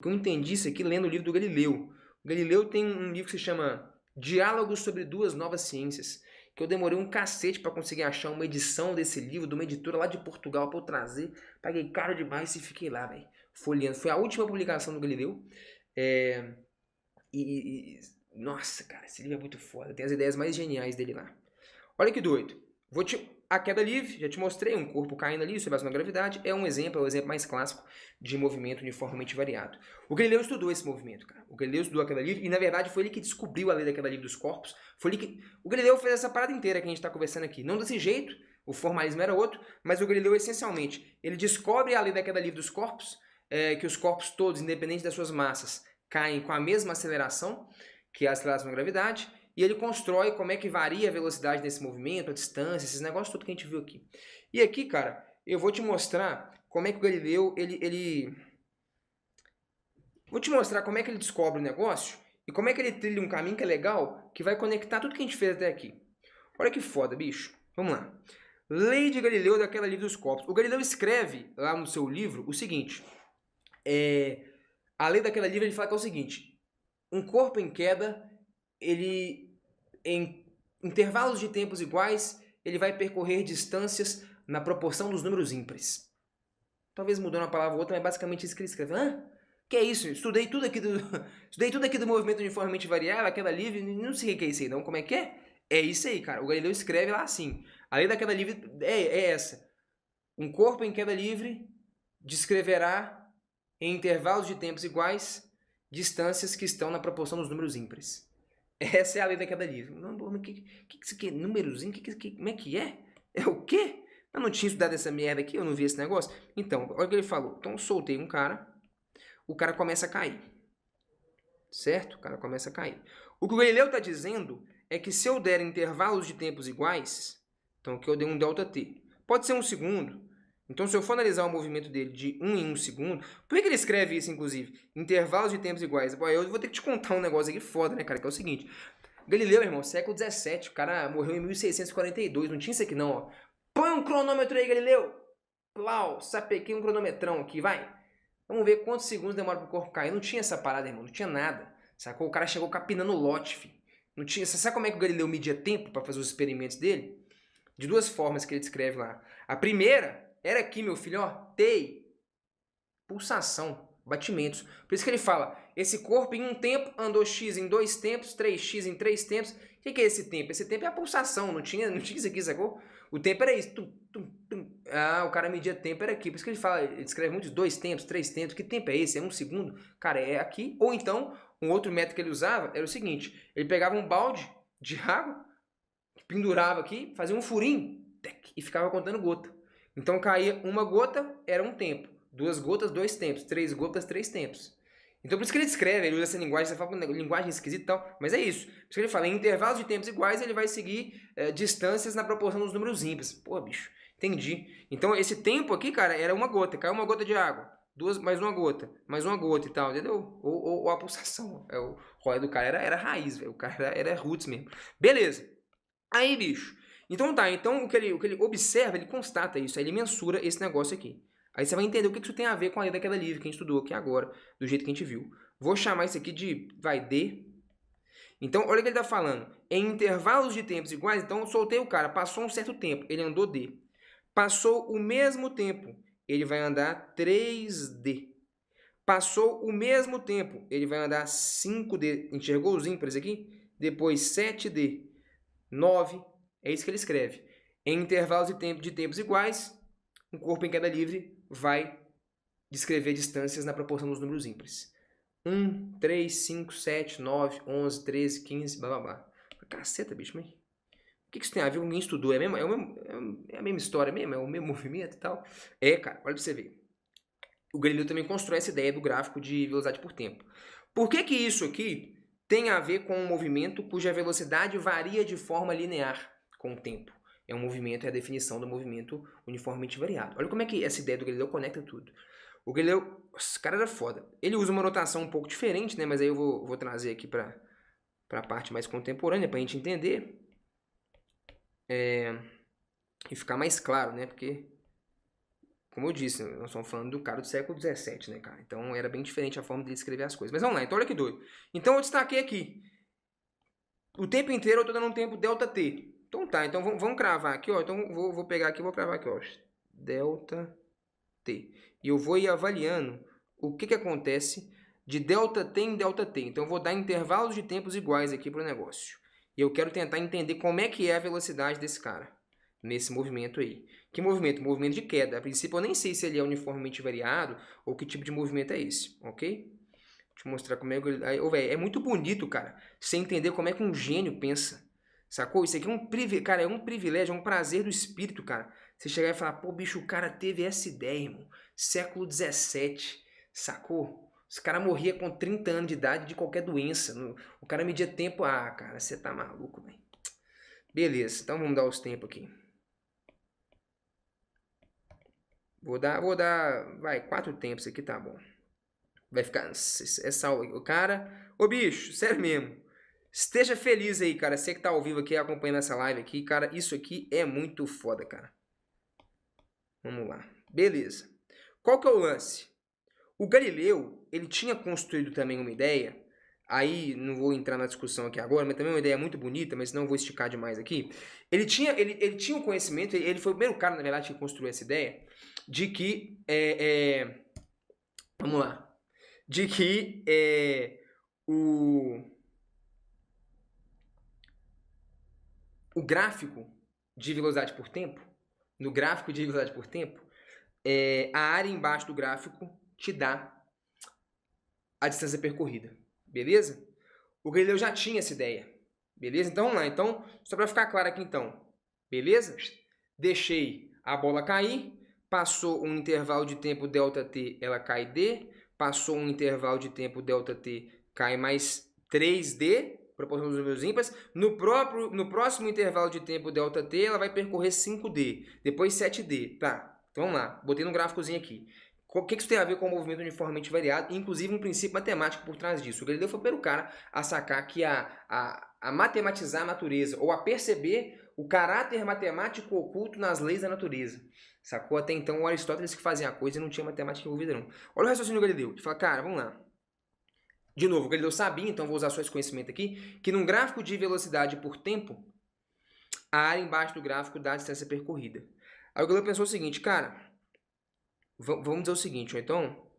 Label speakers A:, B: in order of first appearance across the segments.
A: que eu entendi isso aqui lendo o livro do Galileu. O Galileu tem um livro que se chama Diálogos sobre Duas Novas Ciências, que eu demorei um cacete para conseguir achar uma edição desse livro, de uma editora lá de Portugal, para eu trazer. Paguei caro demais e fiquei lá, velho, folheando. Foi a última publicação do Galileu. É, nossa, cara, esse livro é muito foda. Tem as ideias mais geniais dele lá. Olha que doido. A queda livre, já te mostrei, um corpo caindo ali sob a ação da gravidade, é um exemplo, é o exemplo mais clássico de movimento uniformemente variado. O Galileu estudou esse movimento, cara. O Galileu estudou a queda livre e, na verdade, foi ele que descobriu a lei da queda livre dos corpos. Foi ele que... O Galileu fez essa parada inteira que a gente está conversando aqui. Não desse jeito, o formalismo era outro, mas o Galileu, essencialmente, ele descobre a lei da queda livre dos corpos, que os corpos todos, independente das suas massas, caem com a mesma aceleração, que é a aceleração da gravidade, e ele constrói como é que varia a velocidade desse movimento, a distância, esses negócios tudo que a gente viu aqui. E aqui, cara, eu vou te mostrar como é que o Galileu, Vou te mostrar como é que ele descobre o negócio e como é que ele trilha um caminho que é legal, que vai conectar tudo que a gente fez até aqui. Olha que foda, bicho. Vamos lá. Lei de Galileu daquela livre dos corpos. O Galileu escreve lá no seu livro o seguinte. A lei daquela livre ele fala que é o seguinte. Um corpo em queda, ele em intervalos de tempos iguais, ele vai percorrer distâncias na proporção dos números ímpares. Talvez mudando uma palavra ou outra, mas basicamente isso que ele escreve. Hã? Que é isso? Estudei tudo aqui do movimento uniformemente variável, a queda livre, não sei o que é isso aí não. Como é que é? É isso aí, cara. O Galileu escreve lá assim. A lei da queda livre é essa. Um corpo em queda livre descreverá em intervalos de tempos iguais distâncias que estão na proporção dos números ímpares. Essa é a lei da queda livre. Não, mas que isso aqui é númerozinho? Como é que é? É o quê? Eu não tinha estudado essa merda aqui, eu não vi esse negócio. Então, olha o que ele falou. Então, eu soltei um cara, o cara começa a cair. Certo? O cara começa a cair. O que o Galileu está dizendo é que se eu der intervalos de tempos iguais, então aqui eu dei um ΔT, pode ser um segundo. Então, se eu for analisar o movimento dele de 1 em 1 segundo, por que ele escreve isso, inclusive? Intervalos de tempos iguais. Bom, eu vou ter que te contar um negócio aqui foda, né, cara? Que é o seguinte. Galileu, irmão, século XVII, o cara morreu em 1642, não tinha isso aqui não, ó. Põe um cronômetro aí, Galileu. Plau, sapequei um cronometrão aqui, vai. Vamos ver quantos segundos demora pro corpo cair. Não tinha essa parada, irmão, não tinha nada. Sacou? O cara chegou capinando lote, filho. Não tinha... Você sabe como é que o Galileu media tempo para fazer os experimentos dele? De duas formas que ele descreve lá. A primeira era aqui, meu filho, ó, TEI, pulsação, batimentos. Por isso que ele fala, esse corpo em um tempo andou X em dois tempos, 3x em três tempos. O que é esse tempo? Esse tempo é a pulsação, não tinha isso aqui, sacou? O tempo era isso. Tum, tum, tum. Ah, o cara media tempo, era aqui. Por isso que ele fala, ele escreve muitos dois tempos, três tempos. Que tempo é esse? É um segundo? Cara, é aqui. Ou então, um outro método que ele usava era o seguinte, ele pegava um balde de água, pendurava aqui, fazia um furinho e ficava contando gota. Então caía uma gota, era um tempo. Duas gotas, dois tempos. Três gotas, três tempos. Então por isso que ele escreve, ele usa essa linguagem, você fala com linguagem esquisita e tal, mas é isso. Por isso que ele fala, em intervalos de tempos iguais, ele vai seguir distâncias na proporção dos números ímpares. Pô, bicho, entendi. Então esse tempo aqui, cara, era uma gota, caiu uma gota de água. Duas, mais uma gota e tal, entendeu? Ou a pulsação. O rolê do cara era raiz, velho. O cara era roots mesmo. Beleza. Aí, bicho. Então tá, então o que ele observa, ele constata isso, aí ele mensura esse negócio aqui. Aí você vai entender o que isso tem a ver com a lei da queda livre que a gente estudou aqui agora, do jeito que a gente viu. Vou chamar isso aqui de, vai, D. Então, olha o que ele está falando. Em intervalos de tempos iguais, então eu soltei o cara, passou um certo tempo, ele andou D. Passou o mesmo tempo, ele vai andar 3D. Passou o mesmo tempo, ele vai andar 5D. Enxergou os ímpares aqui? Depois 7D. 9, é isso que ele escreve. Em intervalos de tempos iguais, um corpo em queda livre vai descrever distâncias na proporção dos números ímpares. 1, 3, 5, 7, 9, 11, 13, 15, blá blá blá. Caceta, bicho, mas o que isso tem a ver com quem estudou? É a mesma história mesmo? É o mesmo movimento e tal? É, cara, olha pra você ver. O Galileu também constrói essa ideia do gráfico de velocidade por tempo. Por que isso aqui tem a ver com um movimento cuja velocidade varia de forma linear com o tempo? É um movimento, é a definição do movimento uniformemente variado. Olha como é que essa ideia do Galileu conecta tudo. O Galileu, esse cara era foda. Ele usa uma notação um pouco diferente, né? Mas aí eu vou trazer aqui para a parte mais contemporânea para a gente entender e ficar mais claro, né? Porque como eu disse, nós estamos falando do cara do século XVII, né, cara? Então era bem diferente a forma de escrever as coisas. Mas vamos lá, então olha que doido. Então eu destaquei aqui. O tempo inteiro eu estou dando um tempo ΔT. Então tá, então vamos cravar aqui, ó. Então vou pegar aqui e vou cravar aqui, ó. ΔT. E eu vou ir avaliando o que acontece de ΔT em ΔT. Então eu vou dar intervalos de tempos iguais aqui para o negócio. E eu quero tentar entender como é que é a velocidade desse cara nesse movimento aí. Que movimento? Movimento de queda. A princípio eu nem sei se ele é uniformemente variado ou que tipo de movimento é esse, ok? Deixa eu mostrar como é que ele... é muito bonito, cara, você entender como é que um gênio pensa. Sacou? Isso aqui é um privilégio, cara, é um privilégio, é um prazer do espírito, cara. Você chegar e falar, pô, bicho, o cara teve essa ideia, irmão. Século XVII, sacou? Os caras morriam com 30 anos de idade de qualquer doença. O cara media tempo. Ah, cara, você tá maluco, velho. Beleza, então vamos dar os tempos aqui. Vou dar, vai, 4 tempos aqui, tá bom. Vai ficar essa o cara, ô bicho, sério mesmo. Esteja feliz aí, cara. Você que tá ao vivo aqui acompanhando essa live aqui, cara, isso aqui é muito foda, cara. Vamos lá. Beleza. Qual que é o lance? O Galileu, ele tinha construído também uma ideia. Aí, não vou entrar na discussão aqui agora, mas também é uma ideia muito bonita, mas não vou esticar demais aqui. Ele tinha um conhecimento, ele foi o primeiro cara, na verdade, que construiu essa ideia, de que, vamos lá, de que o gráfico de velocidade por tempo, no gráfico de velocidade por tempo, a área embaixo do gráfico te dá a distância percorrida, beleza? O Galileu já tinha essa ideia, beleza? Então vamos lá, então, só para ficar claro aqui então, beleza? Deixei a bola cair, passou um intervalo de tempo ΔT, ela cai D, passou um intervalo de tempo ΔT, cai mais 3D, proporção dos números ímpares. No próximo intervalo de tempo ΔT, ela vai percorrer 5D, depois 7D. Tá, então vamos lá, botei no gráficozinho aqui. O que isso tem a ver com o movimento uniformemente variado, inclusive um princípio matemático por trás disso? O Galileu foi o primeiro cara a sacar que a matematizar a natureza, ou a perceber o caráter matemático oculto nas leis da natureza. Sacou? Até então o Aristóteles que fazia a coisa e não tinha matemática envolvida não. Olha o raciocínio do Galileu. Ele fala, cara, vamos lá. De novo, o Galileu sabia, então vou usar só esse conhecimento aqui, que num gráfico de velocidade por tempo, a área embaixo do gráfico dá a distância percorrida. Aí o Galileu pensou o seguinte, cara, vamos dizer o seguinte, ou então,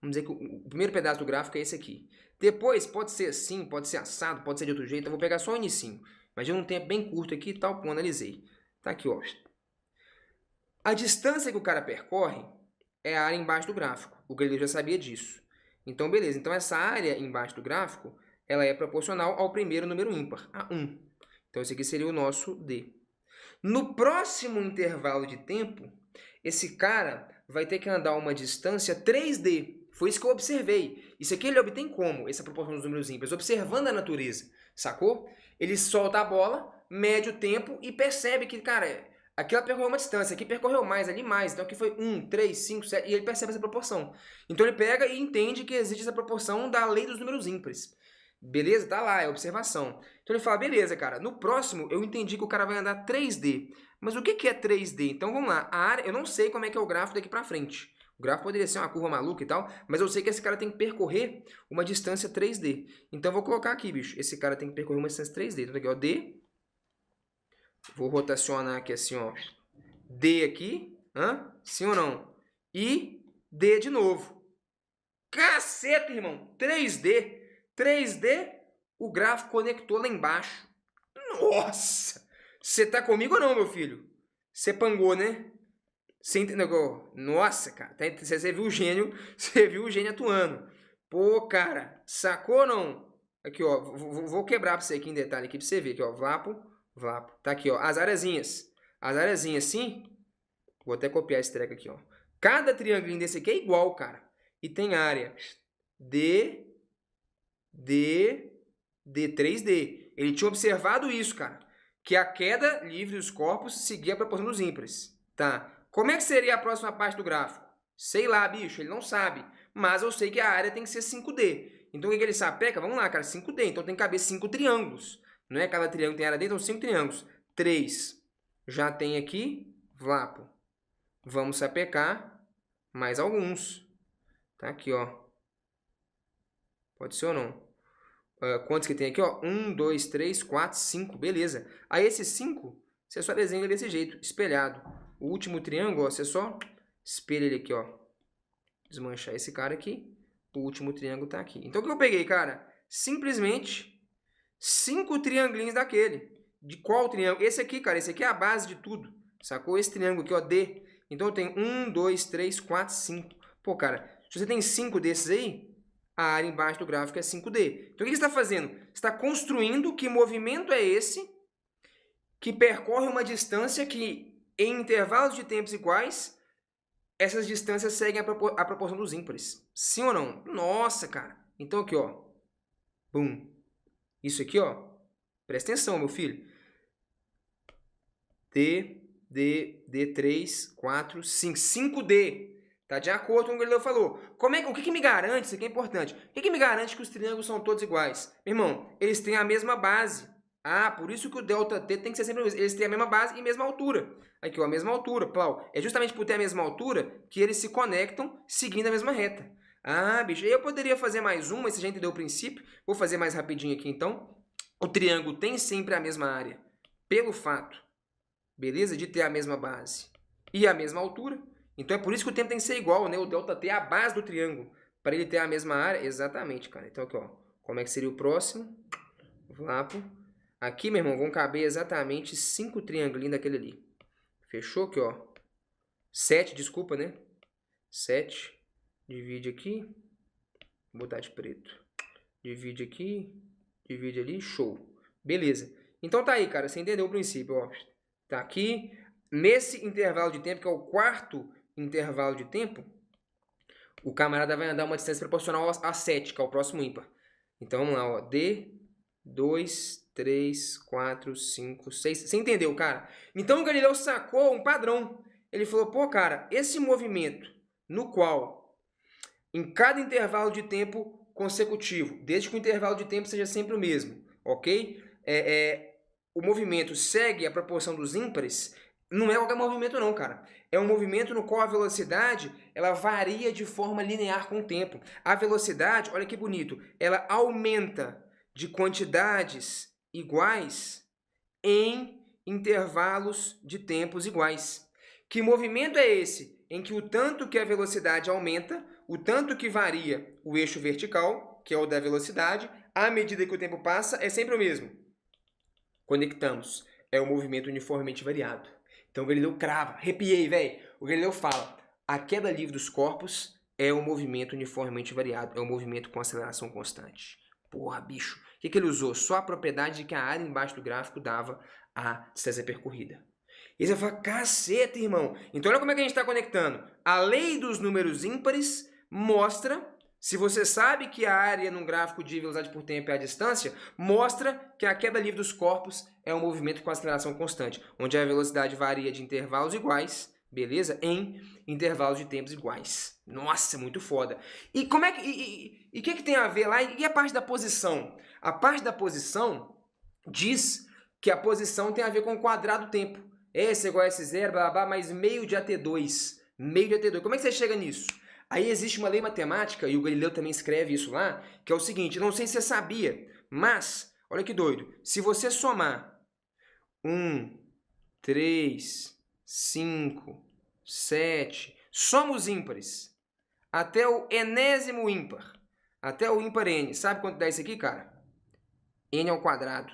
A: vamos dizer que o primeiro pedaço do gráfico é esse aqui. Depois pode ser assim, pode ser assado, pode ser de outro jeito, eu vou pegar só o inicinho. Imagina um tempo bem curto aqui e tal, pô, analisei. Tá aqui, ó. A distância que o cara percorre é a área embaixo do gráfico. O Galileu já sabia disso. Então, beleza. Então, essa área embaixo do gráfico, ela é proporcional ao primeiro número ímpar, a 1. Então, esse aqui seria o nosso D. No próximo intervalo de tempo, esse cara vai ter que andar uma distância 3D. Foi isso que eu observei. Isso aqui ele obtém como? Essa proporção dos números ímpares? Observando a natureza, sacou? Ele solta a bola, mede o tempo e percebe que, cara, aqui ela percorreu uma distância, aqui percorreu mais, ali mais. Então aqui foi 1, 3, 5, 7, e ele percebe essa proporção. Então ele pega e entende que existe essa proporção da lei dos números ímpares. Beleza? Tá lá, é observação. Então ele fala, beleza, cara, no próximo eu entendi que o cara vai andar 3D. Mas o que é 3D? Então vamos lá, a área, eu não sei como é que é o gráfico daqui pra frente. O gráfico poderia ser uma curva maluca e tal, mas eu sei que esse cara tem que percorrer uma distância 3D. Então eu vou colocar aqui, bicho, esse cara tem que percorrer uma distância 3D. Então aqui, ó, D. Vou rotacionar aqui assim, ó. D aqui, sim ou não? E D de novo. Caceta, irmão, 3D. 3D, o gráfico conectou lá embaixo. Nossa! Você tá comigo ou não, meu filho? Você pangou, né? Você entendeu? Nossa, cara. Você viu o gênio, você viu o gênio atuando. Pô, cara, sacou ou não? Aqui, ó, vou quebrar pra você aqui em detalhe aqui pra você ver. Aqui, ó, Vlapo. Tá aqui, ó, as areazinhas. As areazinhas, sim. Vou até copiar esse treco aqui, ó. Cada triângulo desse aqui é igual, cara. E tem área D, 3D. Ele tinha observado isso, cara. Que a queda livre dos corpos seguia a proporção dos ímpares. Tá. Como é que seria a próxima parte do gráfico? Sei lá, bicho. Ele não sabe. Mas eu sei que a área tem que ser 5D. Então o que ele sapeca? Vamos lá, cara. 5D. Então tem que caber 5 triângulos. Não é? Cada triângulo tem área dentro, então 5 triângulos. 3. Já tem aqui. Vlapo. vamos sapecar mais alguns. Tá aqui, ó. Pode ser ou não? Quantos que tem aqui, ó? 1, 2, 3, 4, 5. Beleza. Aí esses 5, você só desenha desse jeito, espelhado. O último triângulo, ó, você só espelha ele aqui, ó. Desmanchar esse cara aqui. O último triângulo tá aqui. Então o que eu peguei, cara? Simplesmente 5 triangulinhos daquele. De qual triângulo? Esse aqui, cara. Esse aqui é a base de tudo. Sacou? Esse triângulo aqui, ó, D. Então eu tenho 1, 2, 3, 4, 5. Pô, cara, se você tem 5 desses aí, a área embaixo do gráfico é 5D. Então o que você está fazendo? Você está construindo que movimento é esse que percorre uma distância que, em intervalos de tempos iguais, essas distâncias seguem a proporção dos ímpares. Sim ou não? Nossa, cara. Então aqui, ó. Bum. Isso aqui, ó. Presta atenção, meu filho. D3, 4, 5. 5D. Tá de acordo com o que ele falou. O que me garante, isso aqui é importante, o que me garante que os triângulos são todos iguais? Meu irmão, eles têm a mesma base. Ah, por isso que o ΔT tem que ser sempre o mesmo. Eles têm a mesma base e mesma altura. Aqui, ó, a mesma altura, Plau. É justamente por ter a mesma altura que eles se conectam seguindo a mesma reta. Ah, bicho, aí eu poderia fazer mais um, mas você já entendeu o princípio. Vou fazer mais rapidinho aqui, então. O triângulo tem sempre a mesma área, pelo fato, beleza, de ter a mesma base e a mesma altura. Então é por isso que o tempo tem que ser igual, né? O ΔT é a base do triângulo, para ele ter a mesma área. Exatamente, cara. Então aqui, ó, como é que seria o próximo? Aqui, meu irmão, vão caber exatamente 5 triangulinhos daquele ali. Fechou aqui, ó. 7, desculpa, né? 7. Divide aqui. Vou botar de preto. Divide aqui. Divide ali. Show. Beleza. Então tá aí, cara. Você entendeu o princípio, ó. Tá aqui. Nesse intervalo de tempo, que é o quarto intervalo de tempo, o camarada vai andar uma distância proporcional a 7, que é o próximo ímpar. Então vamos lá, ó. D, 2, 3, 4, 5, 6. Você entendeu, cara? Então o Galileu sacou um padrão. Ele falou, pô, cara, esse movimento no qual, em cada intervalo de tempo consecutivo, desde que o intervalo de tempo seja sempre o mesmo, ok? O movimento segue a proporção dos ímpares. Não é qualquer movimento não, cara. É um movimento no qual a velocidade ela varia de forma linear com o tempo. A velocidade, olha que bonito, ela aumenta de quantidades iguais em intervalos de tempos iguais. Que movimento é esse? Em que o tanto que a velocidade aumenta, o tanto que varia o eixo vertical, que é o da velocidade, à medida que o tempo passa, é sempre o mesmo. Conectamos. É o movimento uniformemente variado. Então o Galileu crava, arrepiei, velho. O Galileu fala, a queda livre dos corpos é um movimento uniformemente variado, é um movimento com aceleração constante. Porra, bicho. O que ele usou? Só a propriedade de que a área embaixo do gráfico dava a distância percorrida. E você fala, caceta, irmão. Então olha como é que a gente está conectando. A lei dos números ímpares mostra, se você sabe que a área num gráfico de velocidade por tempo é a distância, mostra que a queda livre dos corpos é um movimento com aceleração constante, onde a velocidade varia de intervalos iguais, beleza? Em intervalos de tempos iguais. Nossa, muito foda. E como é que o que tem a ver lá? E a parte da posição? A parte da posição diz que a posição tem a ver com o quadrado do tempo. S igual a S0, blá, blá, blá, mais meio de AT2. Meio de AT2. Como é que você chega nisso? Aí existe uma lei matemática, e o Galileu também escreve isso lá, que é o seguinte, não sei se você sabia, mas, olha que doido, se você somar 1, 3, 5, 7, soma os ímpares, até o enésimo ímpar, até o ímpar n, sabe quanto dá isso aqui, cara? N ao quadrado.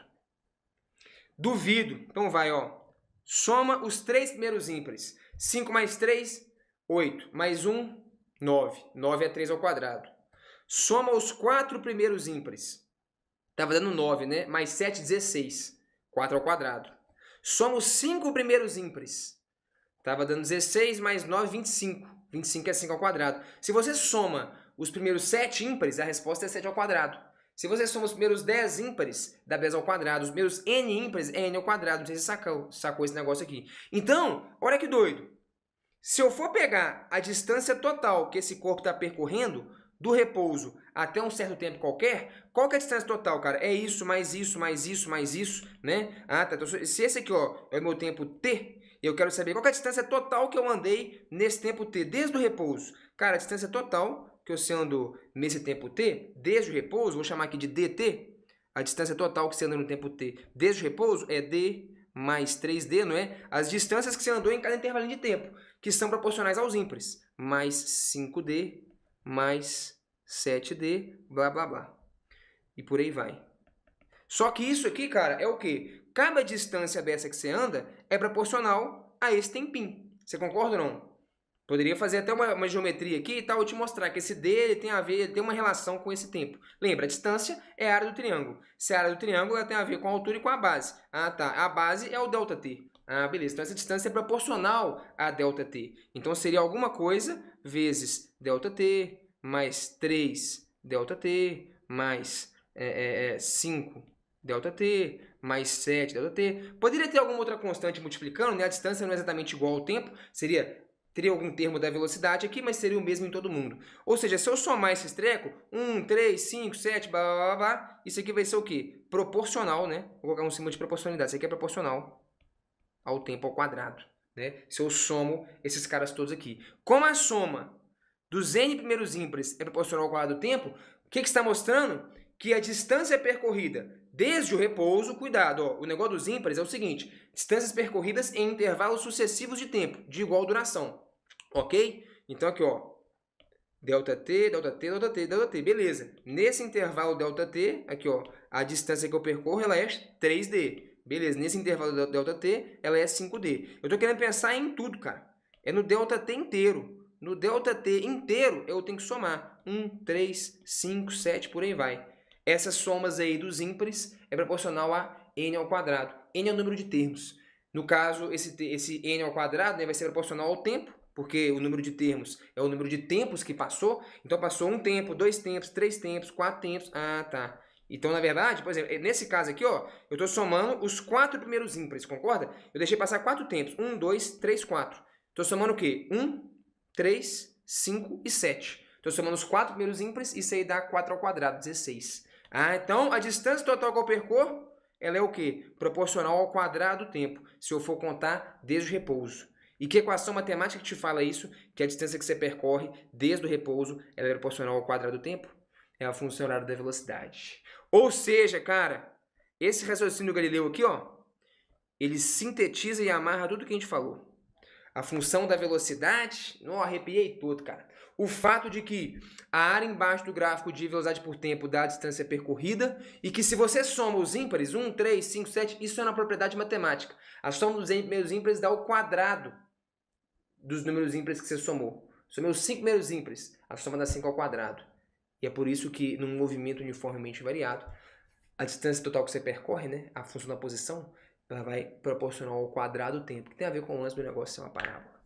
A: Duvido, então vai, ó, soma os 3 primeiros ímpares, 5 mais 3, 8, mais 1, 9. 9 é 3 ao quadrado. Soma os 4 primeiros ímpares. Estava dando 9, né? Mais 7, 16. 4 ao quadrado. Soma os 5 primeiros ímpares. Estava dando 16 mais 9, 25. 25 é 5 ao quadrado. Se você soma os primeiros 7 ímpares, a resposta é 7 ao quadrado. Se você soma os primeiros 10 ímpares, dá 10 ao quadrado. Os primeiros n ímpares é n ao quadrado. Não sei se você sacou esse negócio aqui. Então, olha que doido. Se eu for pegar a distância total que esse corpo está percorrendo, do repouso até um certo tempo qualquer, qual que é a distância total, cara? É isso, mais isso, mais isso, mais isso, né? Ah, tá. Então, se esse aqui, ó, é o meu tempo t, e eu quero saber qual que é a distância total que eu andei nesse tempo t, desde o repouso. Cara, a distância total que você andou nesse tempo t, desde o repouso, vou chamar aqui de dt, a distância total que você andou no tempo t desde o repouso é d mais 3d, não é? As distâncias que você andou em cada intervalo de tempo, que são proporcionais aos ímpares. Mais 5d, mais 7d, blá, blá, blá. E por aí vai. Só que isso aqui, cara, é o quê? Cada distância dessa que você anda é proporcional a esse tempinho. Você concorda ou não? Poderia fazer até uma geometria aqui e tal, eu te mostrar que esse D ele tem a ver, ele tem uma relação com esse tempo. Lembra, a distância é a área do triângulo. Se a área do triângulo ela tem a ver com a altura e com a base. Ah, tá. A base é o ΔT. Ah, beleza. Então essa distância é proporcional a ΔT. Então seria alguma coisa vezes ΔT mais 3 ΔT mais 5 ΔT mais 7 ΔT. Poderia ter alguma outra constante multiplicando, né? A distância não é exatamente igual ao tempo. Teria algum termo da velocidade aqui, mas seria o mesmo em todo mundo. Ou seja, se eu somar esses trecos, 1, 3, 5, 7, blá, blá, blá, blá, isso aqui vai ser o quê? Proporcional, né? Vou colocar um símbolo de proporcionalidade. Isso aqui é proporcional ao tempo ao quadrado, né? Se eu somo esses caras todos aqui. Como a soma dos n primeiros ímpares é proporcional ao quadrado do tempo, o que está mostrando? Que a distância percorrida desde o repouso, cuidado, ó, o negócio dos ímpares é o seguinte, distâncias percorridas em intervalos sucessivos de tempo, de igual duração, ok? Então aqui, ó, ΔT, ΔT, ΔT, ΔT, beleza. Nesse intervalo ΔT, aqui, ó, a distância que eu percorro, ela é 3D. Beleza, nesse intervalo ΔT, ela é 5D. Eu tô querendo pensar em tudo, cara. É no ΔT inteiro. No ΔT inteiro, eu tenho que somar. 1, 3, 5, 7, por aí vai. Essas somas aí dos ímpares é proporcional a n ao quadrado. N é o número de termos. No caso, esse n ao quadrado, né, vai ser proporcional ao tempo, porque o número de termos é o número de tempos que passou. Então, passou um tempo, 2 tempos, 3 tempos, 4 tempos. Ah, tá. Então, na verdade, por exemplo, nesse caso aqui, ó, eu estou somando os 4 primeiros ímpares, concorda? Eu deixei passar 4 tempos. 1, 2, 3, 4. Estou somando o quê? 1, 3, 5 e 7. Estou somando os 4 primeiros ímpares, isso aí dá 4 ao quadrado, 16. Ah, então a distância total que eu percorro, ela é o quê? Proporcional ao quadrado do tempo, se eu for contar desde o repouso. E que equação matemática que te fala isso? Que a distância que você percorre desde o repouso, ela é proporcional ao quadrado do tempo? É a função horária da velocidade. Ou seja, cara, esse raciocínio do Galileu aqui, ó, ele sintetiza e amarra tudo que a gente falou. A função da velocidade, não, arrepiei todo, cara. O fato de que a área embaixo do gráfico de velocidade por tempo dá a distância percorrida e que se você soma os ímpares, 1, 3, 5, 7, isso é uma propriedade matemática. A soma dos primeiros ímpares dá o quadrado dos números ímpares que você somou. Somei os 5 primeiros ímpares, a soma dá 5 ao quadrado. E é por isso que, num movimento uniformemente variado, a distância total que você percorre, né, a função da posição, ela vai proporcional ao quadrado do tempo, que tem a ver com o lance do negócio ser uma parábola.